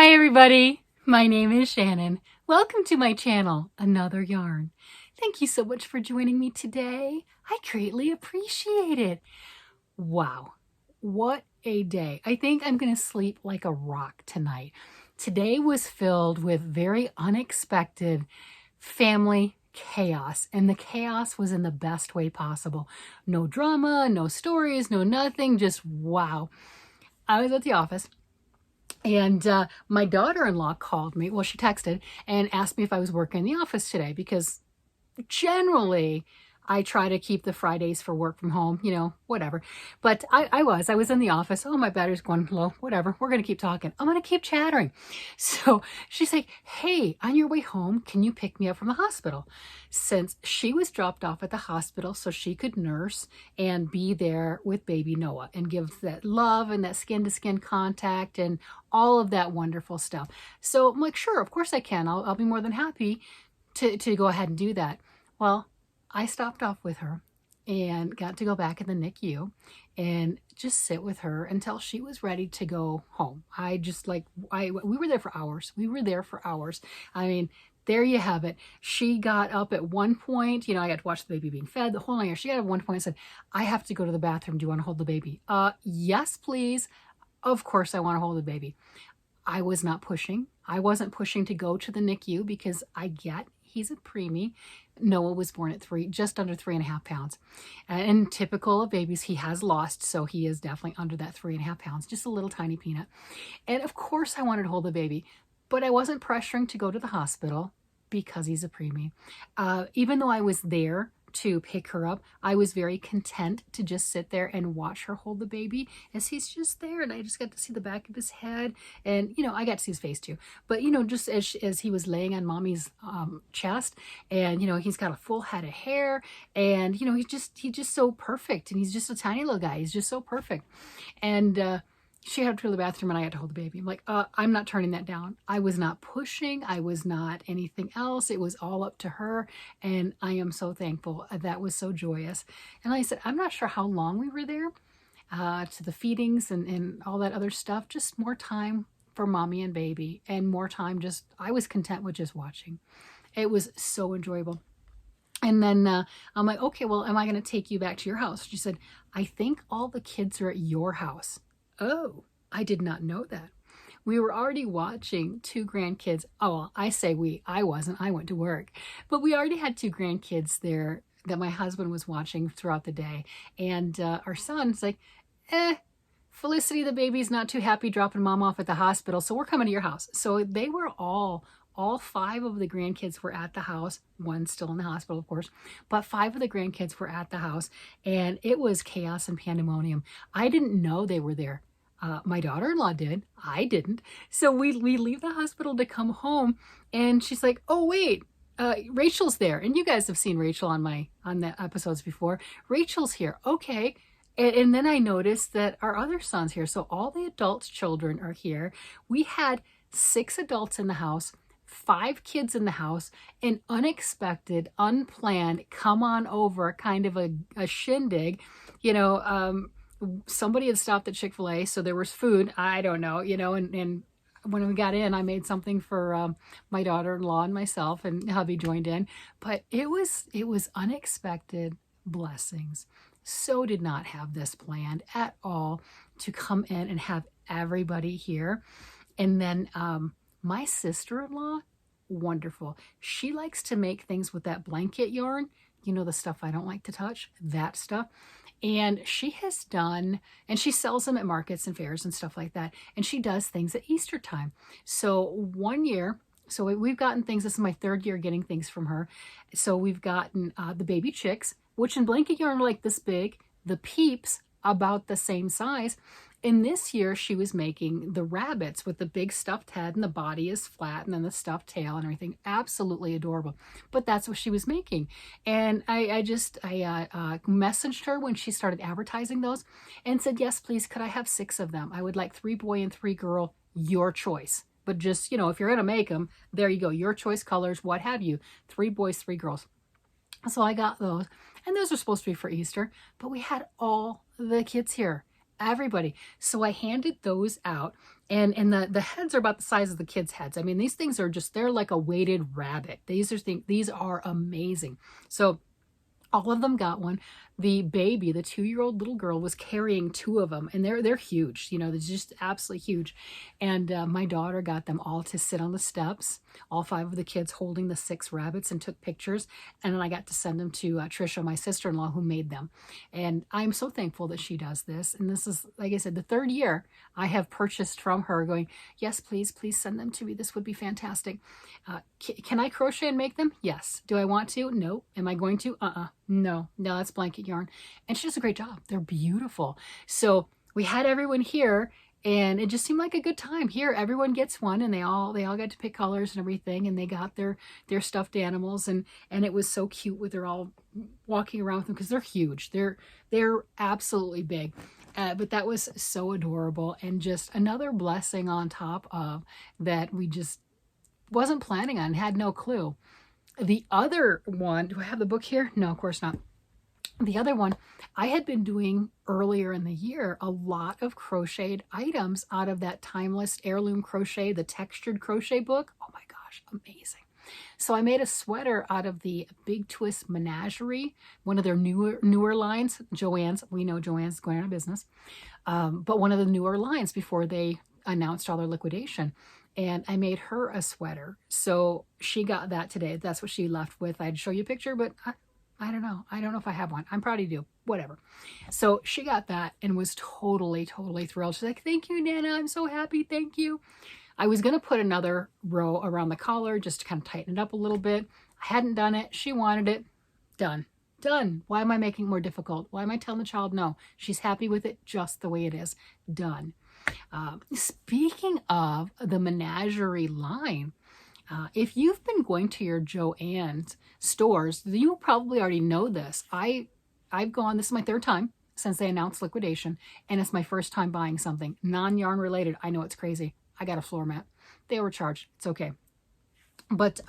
Hi everybody, my name is Shannon. Welcome to my channel, Another Yarn. Thank you so much for joining me today. I greatly appreciate it. Wow, what a day. I think I'm going to sleep like a rock tonight. Today was filled with very unexpected family chaos, and the chaos was in the best way possible. No drama, no stories, no nothing, just wow. I was at the office. And my daughter-in-law called me, well, she texted and asked me if I was working in the office today because generally I try to keep the Fridays for work from home, whatever. But I was in the office. Oh, my battery's going low, whatever. We're going to keep talking. I'm going to keep chattering. So she's like, hey, on your way home, can you pick me up from the hospital? Since she was dropped off at the hospital so she could nurse and be there with baby Noah and give that love and that skin-to-skin contact and all of that wonderful stuff. So I'm like, sure, of course I can. I'll be more than happy to go ahead and do that. Well, I stopped off with her and got to go back in the NICU and just sit with her until she was ready to go home. We were there for hours. We were there for hours. I mean, there you have it. She got up at one point, I got to watch the baby being fed the whole night. She got up at one point and said, I have to go to the bathroom. Do you want to hold the baby? Yes, please. Of course I want to hold the baby. I was not pushing. I wasn't pushing to go to the NICU because he's a preemie. Noah was born at just under 3.5 pounds. And typical of babies, he has lost, so he is definitely under that 3.5 pounds, just a little tiny peanut. And of course I wanted to hold the baby, but I wasn't pressuring to go to the hospital because he's a preemie. Even though I was there to pick her up, I was very content to just sit there and watch her hold the baby as he's just there, and I just got to see the back of his head, and I got to see his face too, but just as he was laying on mommy's chest, and he's got a full head of hair, and he's just so perfect, and he's just a tiny little guy. He's just so perfect. And she had to go to the bathroom and I had to hold the baby. I'm like, I'm not turning that down. I was not pushing. I was not anything else. It was all up to her. And I am so thankful. That was so joyous. And like I said, I'm not sure how long we were there to the feedings and all that other stuff. Just more time for mommy and baby and more time I was content with just watching. It was so enjoyable. And then I'm like, okay, well, am I going to take you back to your house? She said, I think all the kids are at your house. Oh, I did not know that. We were already watching 2 grandkids. Oh, well, I say we. I wasn't. I went to work. But we already had 2 grandkids there that my husband was watching throughout the day. And our son's like, Felicity, the baby's not too happy dropping mom off at the hospital, so we're coming to your house. So they were all 5 of the grandkids were at the house. One's still in the hospital, of course, but 5 of the grandkids were at the house, and it was chaos and pandemonium. I didn't know they were there. My daughter-in-law did. I didn't. So we leave the hospital to come home, and she's like, oh, wait, Rachel's there. And you guys have seen Rachel on the episodes before. Rachel's here. Okay. And then I noticed that our other son's here. So all the adults' children are here. We had 6 adults in the house, 5 kids in the house, an unexpected, unplanned, come on over kind of a shindig. Somebody had stopped at Chick-fil-A, so there was food. I don't know, and when we got in, I made something for my daughter-in-law and myself, and hubby joined in. But it was unexpected blessings. So did not have this planned at all to come in and have everybody here. And then my sister-in-law, wonderful. She likes to make things with that blanket yarn. The stuff I don't like to touch, that stuff. And she has done, and she sells them at markets and fairs and stuff like that. And she does things at Easter time. So one year, so we've gotten things, this is my 3rd year getting things from her. So we've gotten the baby chicks, which in blanket yarn are like this big, the peeps about the same size. And this year she was making the rabbits with the big stuffed head and the body is flat and then the stuffed tail and everything. Absolutely adorable. But that's what she was making. And I messaged her when she started advertising those and said, yes, please, could I have 6 of them? I would like 3 boy and 3 girl, your choice. But just, if you're going to make them, there you go. Your choice colors, what have you. 3 boys, 3 girls. So I got those. And those are supposed to be for Easter. But we had all the kids here. everybody. So I handed those out, and the heads are about the size of the kids' heads. I mean, these things are just, they're like a weighted rabbit. These are amazing. So all of them got one. The baby, the 2-year-old little girl, was carrying 2 of them, and they're huge. You know, they're just absolutely huge. And my daughter got them all to sit on the steps, all 5 of the kids holding the 6 rabbits, and took pictures. And then I got to send them to Trisha, my sister-in-law, who made them. And I'm so thankful that she does this. And this is, like I said, the 3rd year I have purchased from her, going, yes, please send them to me. This would be fantastic. Can I crochet and make them? Yes. Do I want to? No. Am I going to? No, that's blanket yarn. And she does a great job. They're beautiful. So we had everyone here, and it just seemed like a good time. Here, everyone gets one, and they all got to pick colors and everything, and they got their stuffed animals, and it was so cute with they're all walking around with them, because they're huge. They're absolutely big. But that was so adorable, and just another blessing on top of that we just wasn't planning on, had no clue. The other one, do I have the book here? No, of course not. The other one, I had been doing earlier in the year a lot of crocheted items out of that Timeless Heirloom Crochet, the textured crochet book. Oh my gosh, amazing. So I made a sweater out of the Big Twist Menagerie, one of their newer lines. Joann's, we know Joann's going out of business, but one of the newer lines before they announced all their liquidation. And I made her a sweater. So she got that today. That's what she left with. I'd show you a picture, but I don't know. I don't know if I have one. I'm probably do. Whatever. So she got that and was totally thrilled. She's like, thank you, Nana. I'm so happy. Thank you. I was going to put another row around the collar just to kind of tighten it up a little bit. I hadn't done it. She wanted it. Done. Why am I making it more difficult? Why am I telling the child no? She's happy with it just the way it is. Done. Speaking of the Menagerie line, if you've been going to your Joann's stores, you probably already know this. I've gone, this is my 3rd time since they announced liquidation, and it's my 1st time buying something non-yarn related. I know it's crazy. I got a floor mat. They were charged. It's okay. But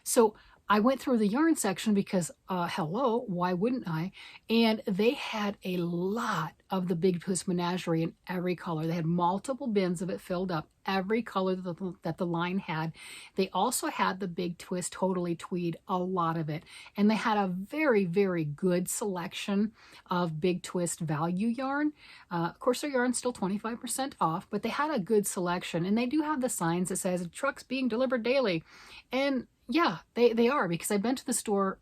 so I went through the yarn section because, hello, why wouldn't I? And they had a lot of the Big Twist Menagerie in every color. They had multiple bins of it filled up, every color that the line had. They also had the Big Twist Totally Tweed, a lot of it. And they had a very good selection of Big Twist value yarn. Of course, their yarn's still 25% off, but they had a good selection. And they do have the signs that says, trucks being delivered daily. And yeah, they are, because I've been to the store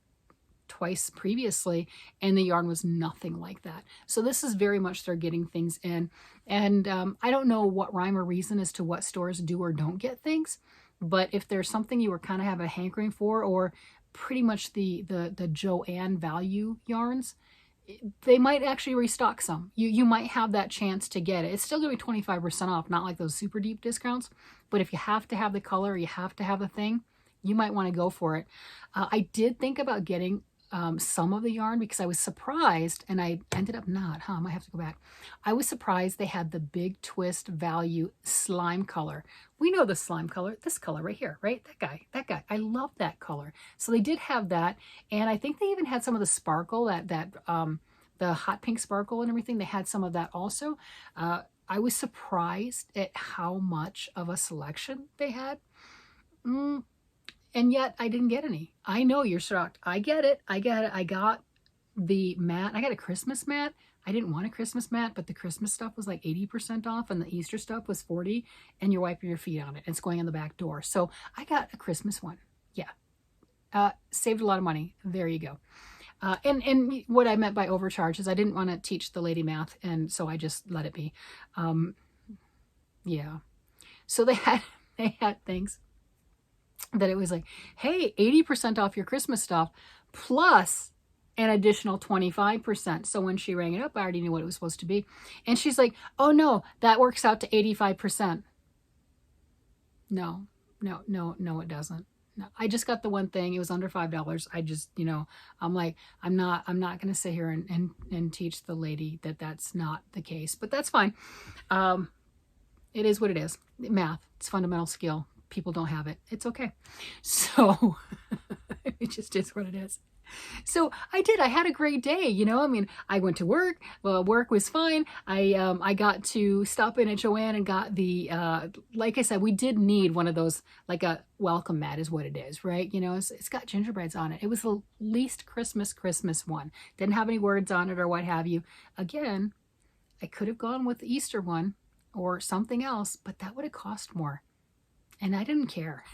twice previously and the yarn was nothing like that. So this is very much they're getting things in. And I don't know what rhyme or reason as to what stores do or don't get things, but if there's something you were kind of have a hankering for, or pretty much the Joann value yarns, they might actually restock some. You might have that chance to get it. It's still going to be 25% off, not like those super deep discounts, but if you have to have the color, you have to have the thing, you might want to go for it. I did think about getting some of the yarn because I was surprised, and I ended up not, I might have to go back. I was surprised they had the Big Twist Value slime color. We know the slime color, this color right here, right? That guy. I love that color. So they did have that, and I think they even had some of the sparkle, the hot pink sparkle and everything. They had some of that also. I was surprised at how much of a selection they had. And yet I didn't get any. I know you're shocked. I get it. I got the mat. I got a Christmas mat. I didn't want a Christmas mat, but the Christmas stuff was like 80% off and the Easter stuff was 40, and you're wiping your feet on it. It's going on the back door. So I got a Christmas one. Yeah. Saved a lot of money. There you go. And what I meant by overcharge is I didn't want to teach the lady math, and so I just let it be. Yeah. So they had things that it was like, hey, 80% off your Christmas stuff plus an additional 25%. So when she rang it up, I already knew what it was supposed to be. And she's like, oh no, that works out to 85%. No, it doesn't. No, I just got the one thing. It was under $5. I just, I'm like, I'm not going to sit here and teach the lady that that's not the case, but that's fine. It is what it is. Math, it's fundamental skill. People don't have it. It's okay. So it just is what it is. So I did. I had a great day. You know, I mean, I went to work. Well, work was fine. I got to stop in at Joann and got the like I said, we did need one of those, like a welcome mat is what it is, right? You know, it's got gingerbreads on it. It was the least Christmas one. Didn't have any words on it or what have you. Again, I could have gone with the Easter one or something else, but that would have cost more. And I didn't care.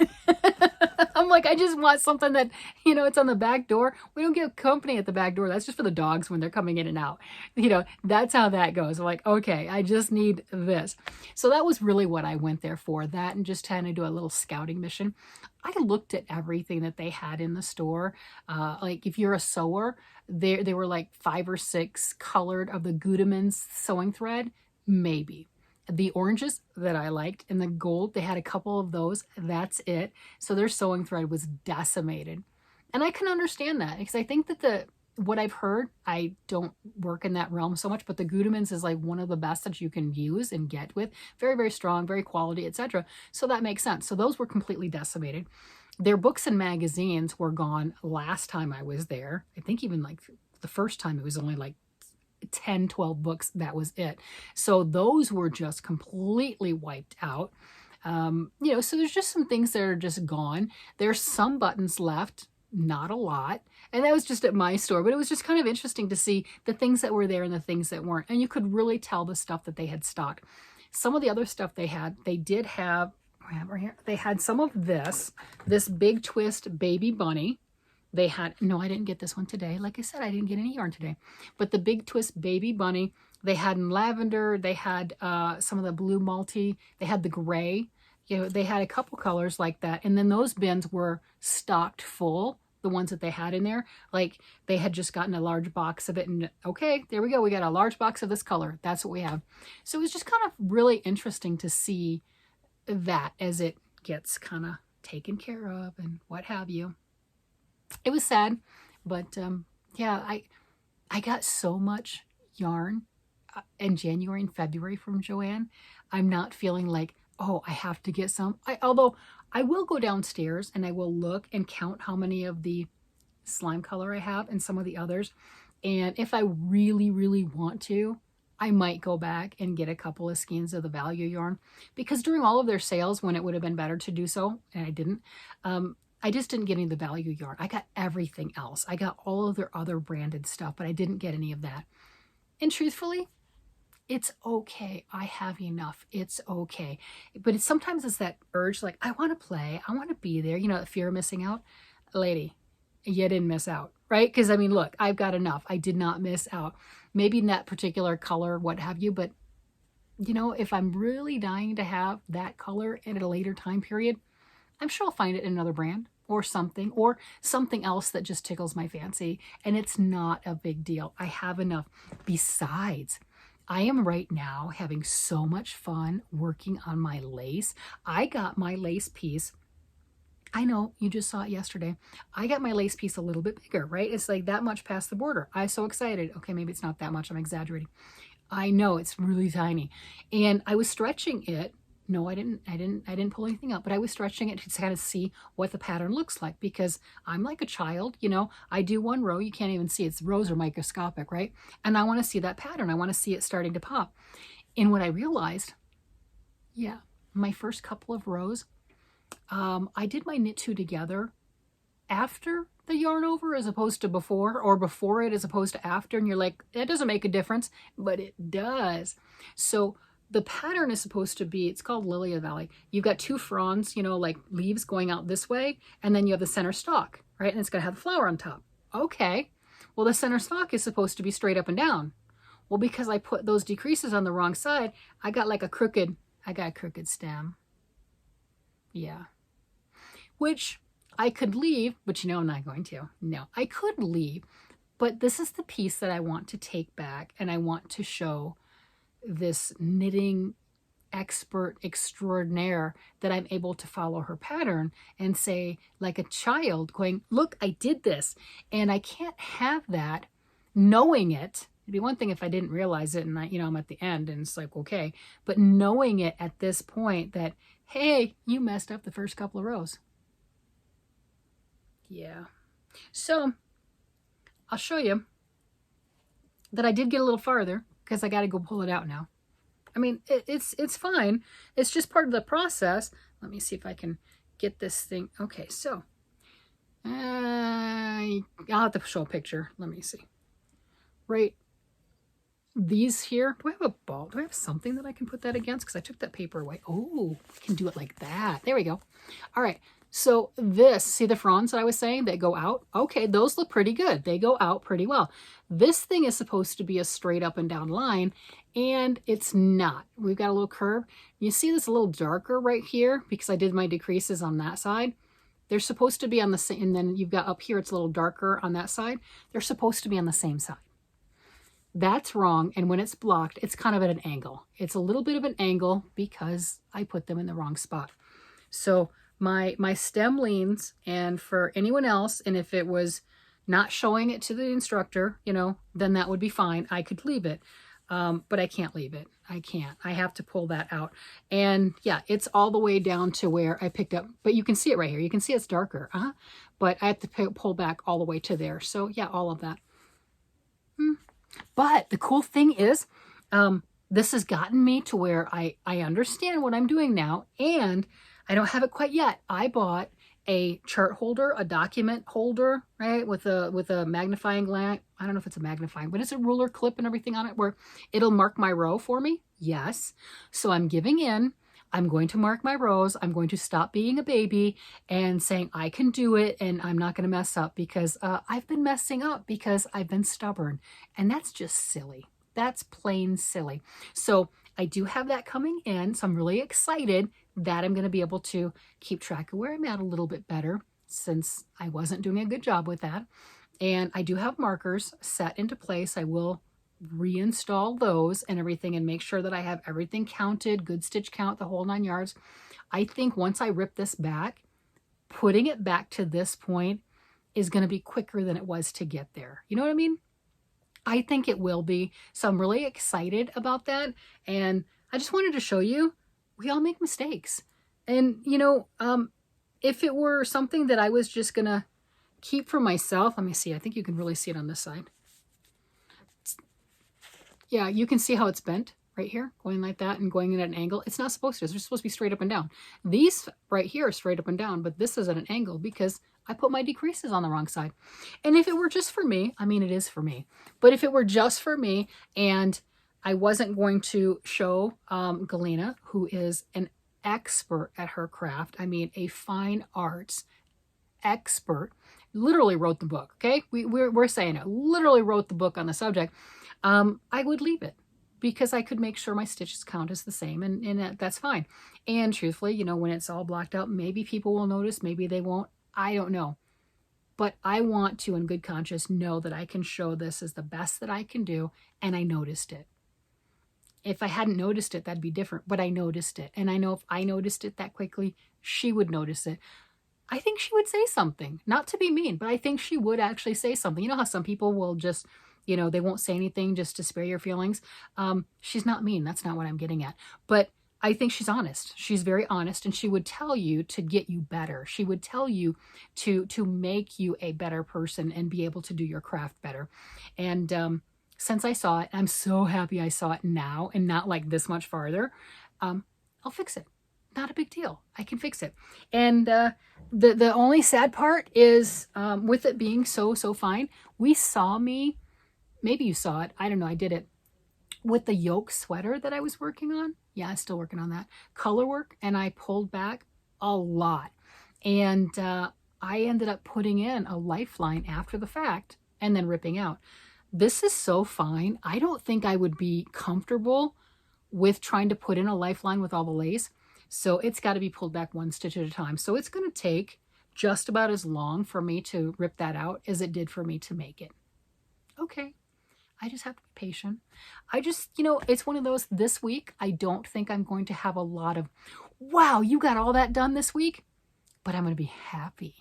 I'm like, I just want something that, you know, it's on the back door. We don't get company at the back door. That's just for the dogs when they're coming in and out. You know, that's how that goes. I'm like, okay, I just need this. So that was really what I went there for, that and just trying to do a little scouting mission. I looked at everything that they had in the store. Like if you're a sewer, they were like 5 or 6 colored of the Gudemann's sewing thread, maybe. The oranges that I liked and the gold, they had a couple of those. That's it. So their sewing thread was decimated. And I can understand that because I think that what I've heard, I don't work in that realm so much, but the Gudemann's is like one of the best that you can use and get with. Very, very strong, very quality, etc. So that makes sense. So those were completely decimated. Their books and magazines were gone last time I was there. I think even like the first time it was only like 10, 12 books. That was it. So those were just completely wiped out. You know, so there's just some things that are just gone. There's some buttons left, not a lot. And that was just at my store, but it was just kind of interesting to see the things that were there and the things that weren't. And you could really tell the stuff that they had stocked. Some of the other stuff they did have, right here, they had some of this big twist baby bunny. They had, no, I didn't get this one today. Like I said, I didn't get any yarn today. But the Big Twist Baby Bunny, they had in lavender. They had some of the blue multi. They had the gray. You know, they had a couple colors like that. And then those bins were stocked full, the ones that they had in there. Like they had just gotten a large box of it. And okay, there we go. We got a large box of this color. That's what we have. So it was just kind of really interesting to see that as it gets kind of taken care of and what have you. It was sad, but yeah, I got so much yarn in January and February from Joann. I'm not feeling like, oh, I have to get some. Although I will go downstairs and I will look and count how many of the slime color I have and some of the others. And if I really, really want to, I might go back and get a couple of skeins of the value yarn, because during all of their sales, when it would have been better to do so, and I didn't, I just didn't get any of the value yarn. I got everything else. I got all of their other branded stuff, but I didn't get any of that. And truthfully, it's okay. I have enough. It's okay. But sometimes it's that urge, like, I want to play. I want to be there. You know, the fear of missing out. Lady, you didn't miss out, right? Because, I mean, look, I've got enough. I did not miss out. Maybe in that particular color, what have you, but, you know, if I'm really dying to have that color at a later time period, I'm sure I'll find it in another brand or something else that just tickles my fancy. And it's not a big deal. I have enough. Besides, I am right now having so much fun working on my lace. I got my lace piece. I know, you just saw it yesterday. I got my lace piece a little bit bigger, right? It's like that much past the border. I'm so excited. Okay, maybe it's not that much. I'm exaggerating. I know it's really tiny. And I was stretching it. No, I didn't pull anything up, but I was stretching it to kind of see what the pattern looks like, because I'm like a child, you know, I do one row, you can't even see, it's rows are microscopic, right? And I want to see that pattern. I want to see it starting to pop. And what I realized, yeah, my first couple of rows, I did my knit two together after the yarn over as opposed to before, or before it as opposed to after. And you're like, that doesn't make a difference, but it does. So the pattern is supposed to be, it's called Lily of the Valley. You've got 2 fronds, you know, like leaves going out this way, and then you have the center stalk, right? And it's going to have the flower on top. Okay. Well, the center stalk is supposed to be straight up and down. Well, because I put those decreases on the wrong side, I got a crooked stem. Yeah. Which I could leave, but you know I'm not going to. No, I could leave, but this is the piece that I want to take back, and I want to show this knitting expert extraordinaire that I'm able to follow her pattern and say, like a child going, look, I did this. And I can't have that knowing it. It'd be one thing if I didn't realize it and I'm at the end and it's like, okay, but knowing it at this point that, hey, you messed up the first couple of rows. Yeah. So I'll show you that I did get a little farther because I got to go pull it out now. I mean, it's fine. It's just part of the process. Let me see if I can get this thing. Okay, so I'll have to show a picture. Let me see. Right, these here. Do I have a ball? Do I have something that I can put that against? Because I took that paper away. Oh, I can do it like that. There we go. All right. So this, see the fronds that I was saying that go out? Okay, those look pretty good. They go out pretty well. This thing is supposed to be a straight up and down line, and it's not. We've got a little curve. You see this a little darker right here because I did my decreases on that side. They're supposed to be on the same, and then you've got up here, it's a little darker on that side. They're supposed to be on the same side. That's wrong, and when it's blocked, it's kind of at an angle. It's a little bit of an angle because I put them in the wrong spot. So my stem leans, and for anyone else, and if it was not showing it to the instructor, you know, then that would be fine. I could leave it, but I can't leave it. I can't. I have to pull that out. And yeah, it's all the way down to where I picked up, but you can see it right here. You can see it's darker, but I have to pull back all the way to there. So yeah, all of that. But the cool thing is, this has gotten me to where I understand what I'm doing now, and I don't have it quite yet. I bought a chart holder, a document holder, right, with a magnifying glass. I don't know if it's a magnifying, but it's a ruler clip and everything on it where it'll mark my row for me. Yes. So I'm giving in. I'm going to mark my rows. I'm going to stop being a baby and saying I can do it and I'm not going to mess up because I've been messing up because I've been stubborn. And that's just silly. That's plain silly. So I do have that coming in. So I'm really excited that I'm going to be able to keep track of where I'm at a little bit better since I wasn't doing a good job with that. And I do have markers set into place. I will reinstall those and everything and make sure that I have everything counted, good stitch count, the whole 9 yards. I think once I rip this back, putting it back to this point is going to be quicker than it was to get there. You know what I mean? I think it will be. So I'm really excited about that. And I just wanted to show you, we all make mistakes. And, you know, if it were something that I was just going to keep for myself, let me see. I think you can really see it on this side. Yeah, you can see how it's bent right here, going like that and going in at an angle. It's not supposed to. They're supposed to be straight up and down. These right here are straight up and down, but this is at an angle because I put my decreases on the wrong side. And if it were just for me, I mean, it is for me. But if it were just for me and I wasn't going to show Galena, who is an expert at her craft, I mean, a fine arts expert, literally wrote the book, okay? We're saying it, literally wrote the book on the subject. I would leave it because I could make sure my stitches count is the same and that's fine. And truthfully, you know, when it's all blocked out, maybe people will notice, maybe they won't. I don't know. But I want to, in good conscience, know that I can show this as the best that I can do, and I noticed it. If I hadn't noticed it, that'd be different, but I noticed it. And I know if I noticed it that quickly, she would notice it. I think she would say something, not to be mean, but I think she would actually say something. You know how some people will just, you know, they won't say anything just to spare your feelings. She's not mean. That's not what I'm getting at. But I think she's honest. She's very honest, and she would tell you to get you better. She would tell you to make you a better person and be able to do your craft better. And since I saw it, I'm so happy I saw it now and not like this much farther. I'll fix it. Not a big deal. I can fix it. And the only sad part is with it being so fine, we saw me, maybe you saw it, I don't know, I did it with the yoke sweater that I was working on. Yeah, I'm still working on that. Color work, and I pulled back a lot. And I ended up putting in a lifeline after the fact and then ripping out. This is so fine. I don't think I would be comfortable with trying to put in a lifeline with all the lace. So it's got to be pulled back 1 stitch at a time. So it's going to take just about as long for me to rip that out as it did for me to make it. Okay. I just have to be patient. I just, you know, it's one of those this week. I don't think I'm going to have a lot of, wow, you got all that done this week. But I'm going to be happy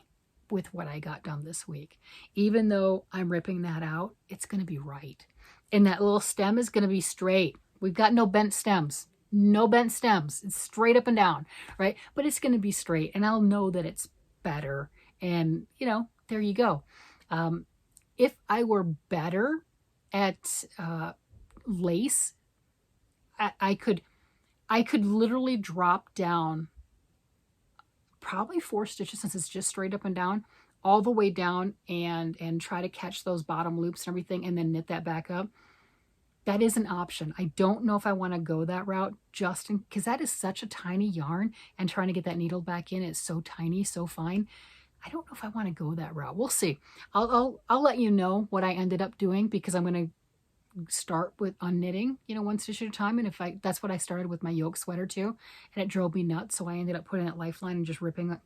with what I got done this week. Even though I'm ripping that out, it's going to be right. And that little stem is going to be straight. We've got no bent stems. No bent stems. It's straight up and down, right? But it's going to be straight. And I'll know that it's better. And, you know, there you go. if I were better at lace, I could literally drop down probably 4 stitches, since it's just straight up and down, all the way down, and try to catch those bottom loops and everything, and then knit that back up. That is an option. I don't know if I want to go that route, just because that is such a tiny yarn, and trying to get that needle back in is so tiny, so fine. I don't know if I want to go that route. We'll see. I'll let you know what I ended up doing, because I'm going to start with unknitting, 1 stitch at a time. And that's what I started with my yoke sweater too, and it drove me nuts. So I ended up putting that lifeline and just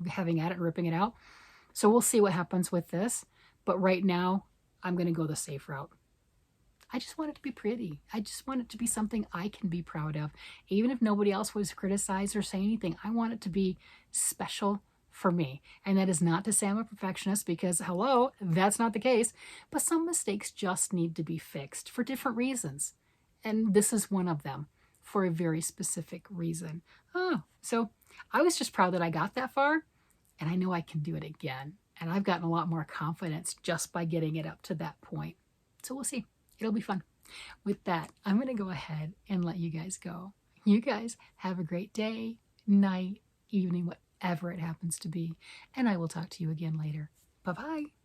having at it and ripping it out. So we'll see what happens with this. But right now, I'm going to go the safe route. I just want it to be pretty. I just want it to be something I can be proud of. Even if nobody else was criticized or say anything, I want it to be special for me. And that is not to say I'm a perfectionist, because hello, that's not the case. But some mistakes just need to be fixed for different reasons. And this is one of them, for a very specific reason. So I was just proud that I got that far, and I know I can do it again. And I've gotten a lot more confidence just by getting it up to that point. So we'll see. It'll be fun. With that, I'm going to go ahead and let you guys go. You guys have a great day, night, evening, whatever it happens to be. And I will talk to you again later. Bye-bye.